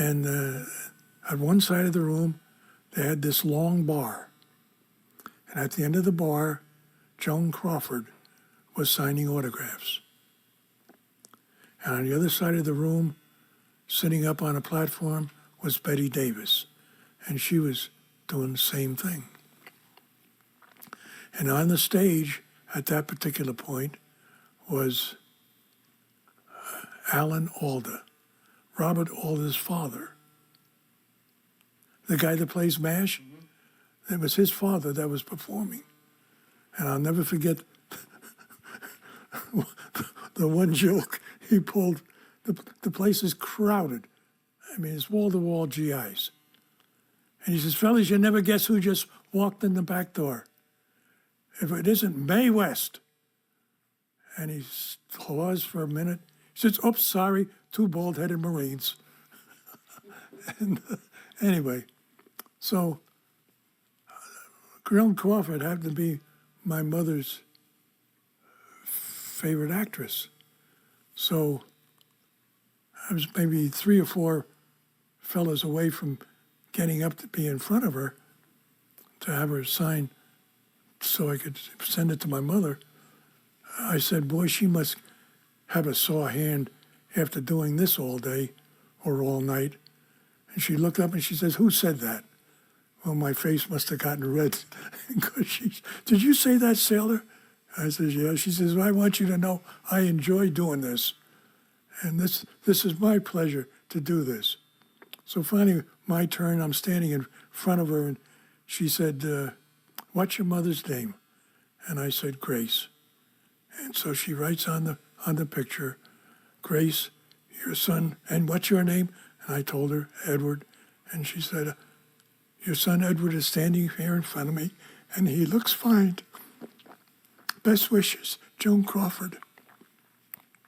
And at one side of the room, they had this long bar. And at the end of the bar, Joan Crawford was signing autographs. And on the other side of the room, sitting up on a platform, was Betty Davis. And she was doing the same thing. And on the stage at that particular point was Alan Alda, Robert Alda's father. The guy that plays MASH, it was his father that was performing. And I'll never forget the one joke he pulled. The place is crowded. I mean, it's wall-to-wall GIs. And he says, fellas, you never guess who just walked in the back door. If it isn't Mae West. And he paused for a minute. He says, oops, sorry, two bald-headed Marines. And anyway, so Joan Crawford happened to be my mother's favorite actress. So I was maybe 3 or 4 fellas away from getting up to be in front of her to have her sign so I could send it to my mother. I said, boy, she must have a sore hand after doing this all day or all night. And she looked up and she says, who said that? Well, my face must have gotten red. Did you say that, Sailor? I said, yeah. She says, well, I want you to know I enjoy doing this. And this is my pleasure to do this. So finally, my turn, I'm standing in front of her, and she said, what's your mother's name? And I said, Grace. And so she writes on the picture, Grace, your son, and what's your name? And I told her, Edward. And she said, your son Edward is standing here in front of me, and he looks fine. Best wishes, Joan Crawford.